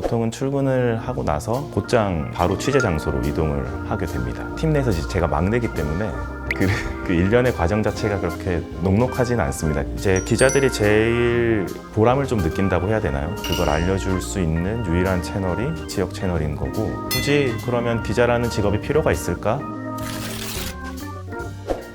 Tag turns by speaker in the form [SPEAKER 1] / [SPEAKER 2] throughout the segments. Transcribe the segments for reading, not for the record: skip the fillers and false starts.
[SPEAKER 1] 보통은 출근을 하고 나서 곧장 바로 취재 장소로 이동을 하게 됩니다. 팀 내에서 제가 막내이기 때문에 그 일련의 과정 자체가 그렇게 녹록하지는 않습니다. 이제 기자들이 제일 보람을 좀 느낀다고 해야 되나요? 그걸 알려줄 수 있는 유일한 채널이 지역 채널인 거고, 굳이 그러면 기자라는 직업이 필요가 있을까?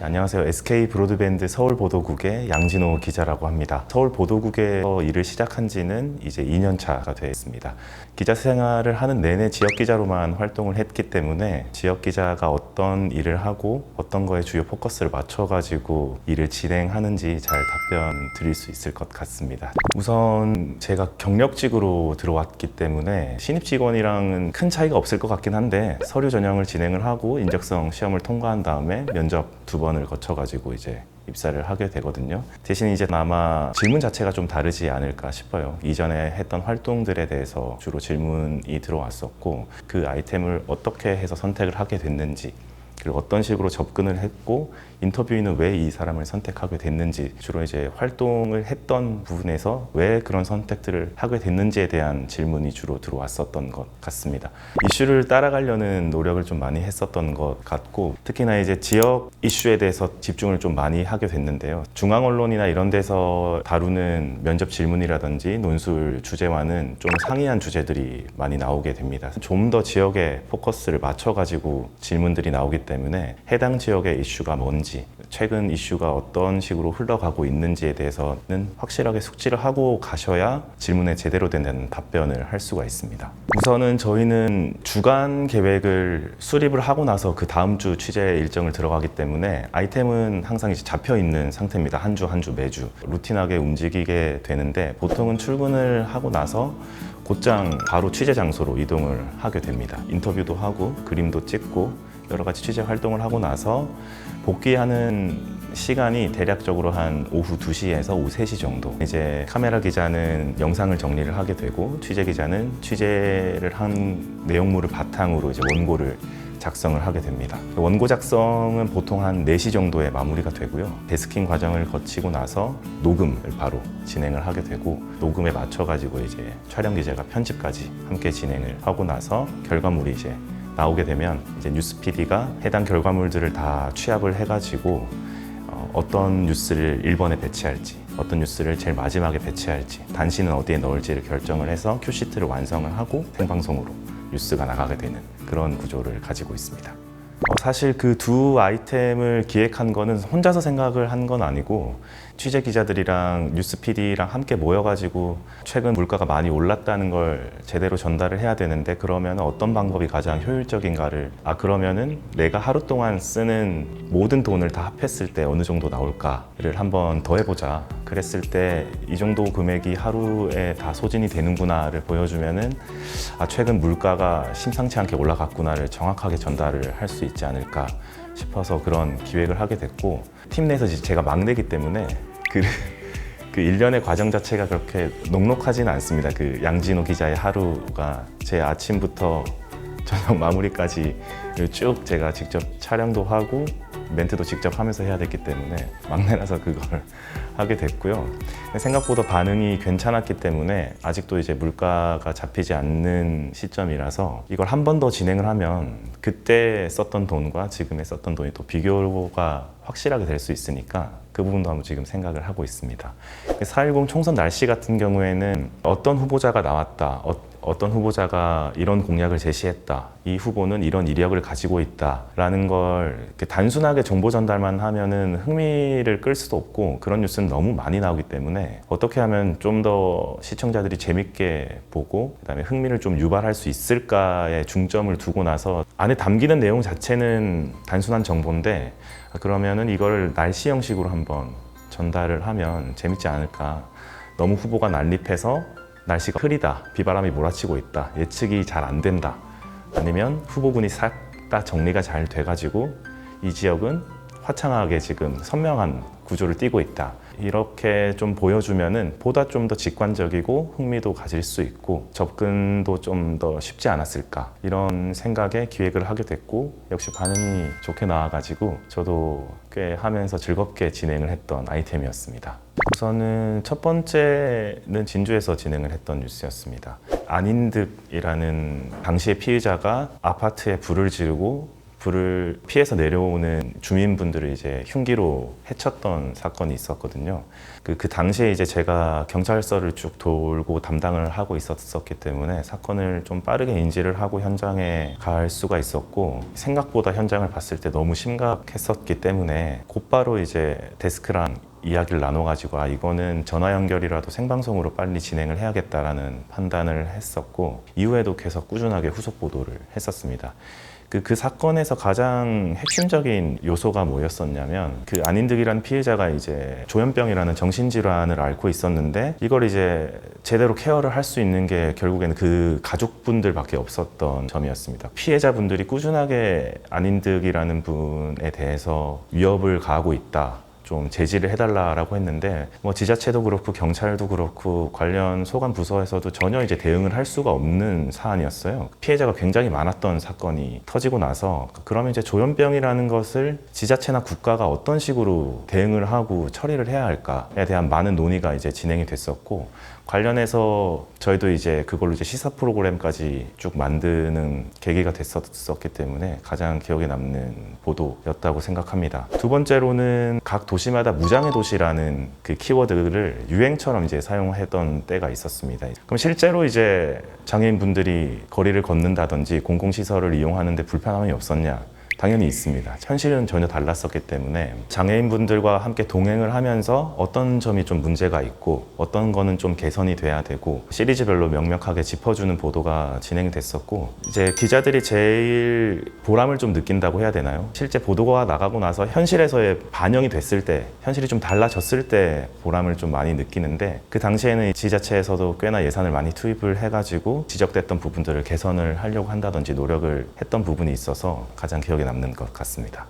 [SPEAKER 1] 안녕하세요. SK 브로드밴드 서울보도국의 양진호 기자라고 합니다. 서울보도국에서 일을 시작한 지는 이제 2년 차가 되었습니다. 기자 생활을 하는 내내 지역 기자로만 활동을 했기 때문에 지역 기자가 어떤 일을 하고 어떤 거에 주요 포커스를 맞춰가지고 일을 진행하는지 잘 답변 드릴 수 있을 것 같습니다. 우선 제가 경력직으로 들어왔기 때문에 신입 직원이랑은 큰 차이가 없을 것 같긴 한데, 서류 전형을 진행을 하고 인적성 시험을 통과한 다음에 면접 2번을 거쳐가지고 이제 입사를 하게 되거든요. 대신 이제 아마 질문 자체가 좀 다르지 않을까 싶어요. 이전에 했던 활동들에 대해서 주로 질문이 들어왔었고, 그 아이템을 어떻게 해서 선택을 하게 됐는지, 그리고 어떤 식으로 접근을 했고, 인터뷰인은 왜 이 사람을 선택하게 됐는지, 주로 이제 활동을 했던 부분에서 왜 그런 선택들을 하게 됐는지에 대한 질문이 주로 들어왔었던 것 같습니다. 이슈를 따라가려는 노력을 좀 많이 했었던 것 같고, 특히나 이제 지역 이슈에 대해서 집중을 좀 많이 하게 됐는데요. 중앙 언론이나 이런 데서 다루는 면접 질문이라든지 논술 주제와는 좀 상이한 주제들이 많이 나오게 됩니다. 좀 더 지역에 포커스를 맞춰가지고 질문들이 나오기 때문에 해당 지역의 이슈가 뭔지, 최근 이슈가 어떤 식으로 흘러가고 있는지에 대해서는 확실하게 숙지를 하고 가셔야 질문에 제대로 된 답변을 할 수가 있습니다. 우선은 저희는 주간 계획을 수립을 하고 나서 그 다음 주 취재 일정을 들어가기 때문에 아이템은 항상 이제 잡혀 있는 상태입니다. 한 주 매주 루틴하게 움직이게 되는데, 보통은 출근을 하고 나서 곧장 바로 취재 장소로 이동을 하게 됩니다. 인터뷰도 하고 그림도 찍고 여러 가지 취재 활동을 하고 나서 복귀하는 시간이 대략적으로 한 오후 2시에서 오후 3시 정도. 이제 카메라 기자는 영상을 정리를 하게 되고, 취재 기자는 취재를 한 내용물을 바탕으로 이제 원고를 작성을 하게 됩니다. 원고 작성은 보통 한 4시 정도에 마무리가 되고요. 데스킹 과정을 거치고 나서 녹음을 바로 진행을 하게 되고, 녹음에 맞춰가지고 이제 촬영 기자가 편집까지 함께 진행을 하고 나서 결과물이 이제 나오게 되면 이제 뉴스 PD가 해당 결과물들을 다 취합을 해가지고 어떤 뉴스를 1번에 배치할지, 어떤 뉴스를 제일 마지막에 배치할지, 단신은 어디에 넣을지를 결정을 해서 큐시트를 완성을 하고 생방송으로 뉴스가 나가게 되는 그런 구조를 가지고 있습니다. 사실 그 두 아이템을 기획한 거는 혼자서 생각을 한 건 아니고, 취재 기자들이랑 뉴스 PD랑 함께 모여가지고 최근 물가가 많이 올랐다는 걸 제대로 전달을 해야 되는데, 그러면 어떤 방법이 가장 효율적인가를, 그러면은 내가 하루 동안 쓰는 모든 돈을 다 합했을 때 어느 정도 나올까를 한번 더 해보자. 그랬을 때 이 정도 금액이 하루에 다 소진이 되는구나를 보여주면은 최근 물가가 심상치 않게 올라갔구나를 정확하게 전달을 할 수 있지 않을까 싶어서 그런 기획을 하게 됐고, 팀 내에서 제가 막내이기 때문에 그 일련의 과정 자체가 그렇게 녹록하지는 않습니다. 그 양진호 기자의 하루가 제 아침부터 저녁 마무리까지 쭉 제가 직접 촬영도 하고 멘트도 직접 하면서 해야 됐기 때문에 막내라서 그걸 하게 됐고요. 생각보다 반응이 괜찮았기 때문에 아직도 이제 물가가 잡히지 않는 시점이라서 이걸 한 번 더 진행을 하면 그때 썼던 돈과 지금에 썼던 돈이 또 비교가 확실하게 될 수 있으니까 그 부분도 한번 지금 생각을 하고 있습니다. 4.10 총선 날씨 같은 경우에는 어떤 후보자가 나왔다, 어떤 후보자가 이런 공약을 제시했다, 이 후보는 이런 이력을 가지고 있다라는 걸 이렇게 단순하게 정보 전달만 하면은 흥미를 끌 수도 없고, 그런 뉴스는 너무 많이 나오기 때문에 어떻게 하면 좀 더 시청자들이 재밌게 보고 그다음에 흥미를 좀 유발할 수 있을까에 중점을 두고 나서, 안에 담기는 내용 자체는 단순한 정보인데 그러면은 이걸 날씨 형식으로 한번 전달을 하면 재밌지 않을까. 너무 후보가 난립해서 날씨가 흐리다, 비바람이 몰아치고 있다, 예측이 잘 안 된다, 아니면 후보군이 싹 다 정리가 잘 돼가지고 이 지역은 화창하게 지금 선명한 구조를 띠고 있다, 이렇게 좀 보여주면은 보다 좀 더 직관적이고 흥미도 가질 수 있고 접근도 좀 더 쉽지 않았을까 이런 생각에 기획을 하게 됐고 역시 반응이 좋게 나와가지고 저도 꽤 하면서 즐겁게 진행을 했던 아이템이었습니다. 우선은 첫 번째는 진주에서 진행을 했던 뉴스였습니다. 안인득이라는 당시의 피의자가 아파트에 불을 지르고 불을 피해서 내려오는 주민분들을 이제 흉기로 해쳤던 사건이 있었거든요. 그 당시에 이제 제가 경찰서를 쭉 돌고 담당을 하고 있었기 때문에 사건을 좀 빠르게 인지를 하고 현장에 갈 수가 있었고 생각보다 현장을 봤을 때 너무 심각했었기 때문에 곧바로 이제 데스크랑 이야기를 나눠가지고 이거는 전화 연결이라도 생방송으로 빨리 진행을 해야겠다라는 판단을 했었고 이후에도 계속 꾸준하게 후속 보도를 했었습니다. 그 사건에서 가장 핵심적인 요소가 뭐였었냐면 그 안인득이라는 피해자가 이제 조현병이라는 정신질환을 앓고 있었는데 이걸 이제 제대로 케어를 할 수 있는 게 결국에는 그 가족분들밖에 없었던 점이었습니다. 피해자분들이 꾸준하게 안인득이라는 분에 대해서 위협을 가하고 있다. 좀 제지를 해달라라고 했는데 뭐 지자체도 그렇고 경찰도 그렇고 관련 소관 부서에서도 전혀 이제 대응을 할 수가 없는 사안이었어요. 피해자가 굉장히 많았던 사건이 터지고 나서 그러면 이제 조현병이라는 것을 지자체나 국가가 어떤 식으로 대응을 하고 처리를 해야 할까에 대한 많은 논의가 이제 진행이 됐었고 관련해서 저희도 이제 그걸로 이제 시사 프로그램까지 쭉 만드는 계기가 됐었기 때문에 가장 기억에 남는 보도였다고 생각합니다. 두 번째로는 각 도시마다 무장의 도시라는 그 키워드를 유행처럼 이제 사용했던 때가 있었습니다. 그럼 실제로 이제 장애인분들이 거리를 걷는다든지 공공시설을 이용하는데 불편함이 없었냐? 당연히 있습니다. 현실은 전혀 달랐었기 때문에 장애인분들과 함께 동행을 하면서 어떤 점이 좀 문제가 있고 어떤 거는 좀 개선이 돼야 되고 시리즈별로 명명하게 짚어주는 보도가 진행이 됐었고 이제 기자들이 제일 보람을 좀 느낀다고 해야 되나요? 실제 보도가 나가고 나서 현실에서의 반영이 됐을 때 현실이 좀 달라졌을 때 보람을 좀 많이 느끼는데 그 당시에는 지자체에서도 꽤나 예산을 많이 투입을 해가지고 지적됐던 부분들을 개선을 하려고 한다든지 노력을 했던 부분이 있어서 가장 기억에 남는 것 같습니다.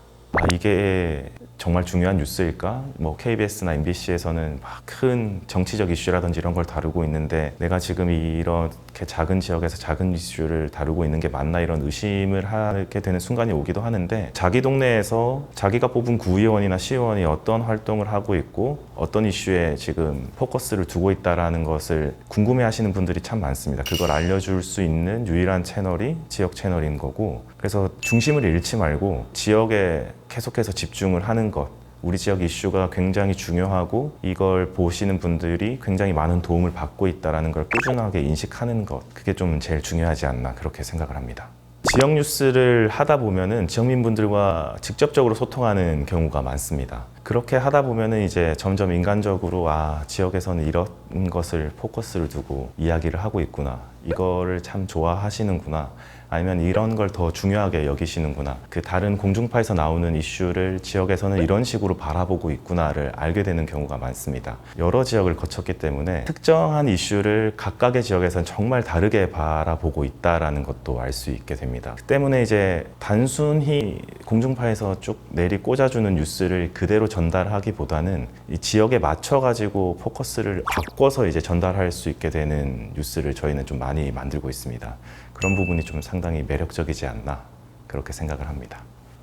[SPEAKER 1] 이게 정말 중요한 뉴스일까? 뭐 KBS나 MBC에서는 막 큰 정치적 이슈라든지 이런 걸 다루고 있는데 내가 지금 이렇게 작은 지역에서 작은 이슈를 다루고 있는 게 맞나 이런 의심을 하게 되는 순간이 오기도 하는데 자기 동네에서 자기가 뽑은 구의원이나 시의원이 어떤 활동을 하고 있고 어떤 이슈에 지금 포커스를 두고 있다는 것을 궁금해하시는 분들이 참 많습니다. 그걸 알려줄 수 있는 유일한 채널이 지역 채널인 거고 그래서 중심을 잃지 말고 지역에 계속해서 집중을 하는 것 우리 지역 이슈가 굉장히 중요하고 이걸 보시는 분들이 굉장히 많은 도움을 받고 있다는 걸 꾸준하게 인식하는 것 그게 좀 제일 중요하지 않나 그렇게 생각을 합니다. 지역 뉴스를 하다 보면은 지역민분들과 직접적으로 소통하는 경우가 많습니다. 그렇게 하다 보면은 이제 점점 인간적으로 지역에서는 이런 것을 포커스를 두고 이야기를 하고 있구나 이거를 참 좋아하시는구나 아니면 이런 걸 더 중요하게 여기시는구나 그 다른 공중파에서 나오는 이슈를 지역에서는 이런 식으로 바라보고 있구나를 알게 되는 경우가 많습니다. 여러 지역을 거쳤기 때문에 특정한 이슈를 각각의 지역에서는 정말 다르게 바라보고 있다는 것도 알 수 있게 됩니다. 그 때문에 이제 단순히 공중파에서 쭉 내리 꽂아주는 뉴스를 그대로 전달하기보다는 이 지역에 맞춰가지고 포커스를 바꿔서 이제 전달할 수 있게 되는 뉴스를 저희는 좀 많이 만들고 있습니다. 그런 부분이 좀 상당히 매력적이지 않나 그렇게 생각을 합니다.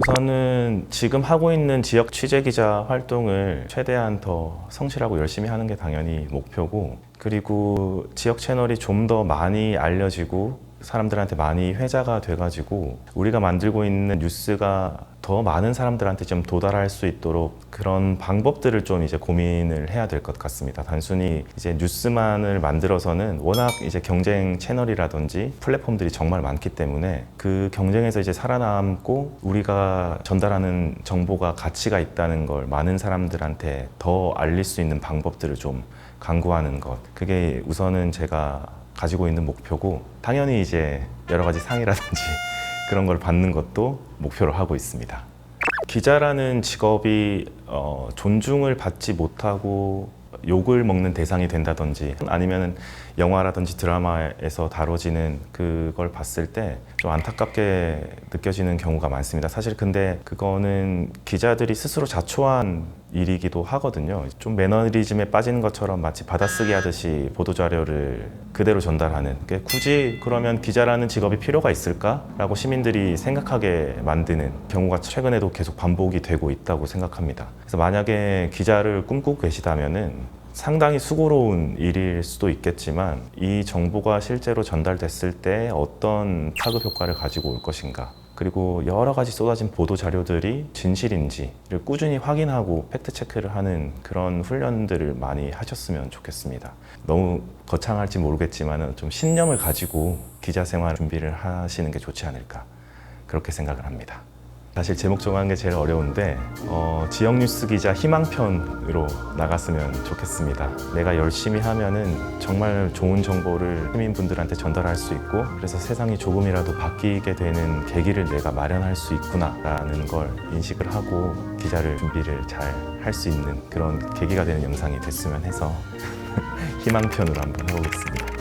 [SPEAKER 1] 우선은 지금 하고 있는 지역 취재기자 활동을 최대한 더 성실하고 열심히 하는 게 당연히 목표고 그리고 지역 채널이 좀 더 많이 알려지고 사람들한테 많이 회자가 돼가지고 우리가 만들고 있는 뉴스가 더 많은 사람들한테 좀 도달할 수 있도록 그런 방법들을 좀 이제 고민을 해야 될 것 같습니다. 단순히 이제 뉴스만을 만들어서는 워낙 이제 경쟁 채널이라든지 플랫폼들이 정말 많기 때문에 그 경쟁에서 이제 살아남고 우리가 전달하는 정보가 가치가 있다는 걸 많은 사람들한테 더 알릴 수 있는 방법들을 좀 강구하는 것 그게 우선은 제가 가지고 있는 목표고 당연히 이제 여러 가지 상이라든지 그런 걸 받는 것도 목표로 하고 있습니다. 기자라는 직업이 존중을 받지 못하고 욕을 먹는 대상이 된다든지 아니면 영화라든지 드라마에서 다뤄지는 그걸 봤을 때 좀 안타깝게 느껴지는 경우가 많습니다. 사실 근데 그거는 기자들이 스스로 자초한 일이기도 하거든요. 좀 매너리즘에 빠지는 것처럼 마치 받아쓰기 하듯이 보도자료를 그대로 전달하는 게 굳이 그러면 기자라는 직업이 필요가 있을까라고 시민들이 생각하게 만드는 경우가 최근에도 계속 반복이 되고 있다고 생각합니다. 그래서 만약에 기자를 꿈꾸고 계시다면은 상당히 수고로운 일일 수도 있겠지만 이 정보가 실제로 전달됐을 때 어떤 파급 효과를 가지고 올 것인가, 그리고 여러 가지 쏟아진 보도 자료들이 진실인지를 꾸준히 확인하고 팩트 체크를 하는 그런 훈련들을 많이 하셨으면 좋겠습니다. 너무 거창할지 모르겠지만 좀 신념을 가지고 기자 생활 준비를 하시는 게 좋지 않을까, 그렇게 생각을 합니다. 사실 제목 정하는 게 제일 어려운데 지역 뉴스 기자 희망편으로 나갔으면 좋겠습니다. 내가 열심히 하면은 정말 좋은 정보를 시민분들한테 전달할 수 있고, 그래서 세상이 조금이라도 바뀌게 되는 계기를 내가 마련할 수 있구나라는 걸 인식을 하고 기자를 준비를 잘 할 수 있는 그런 계기가 되는 영상이 됐으면 해서 희망편으로 한번 해보겠습니다.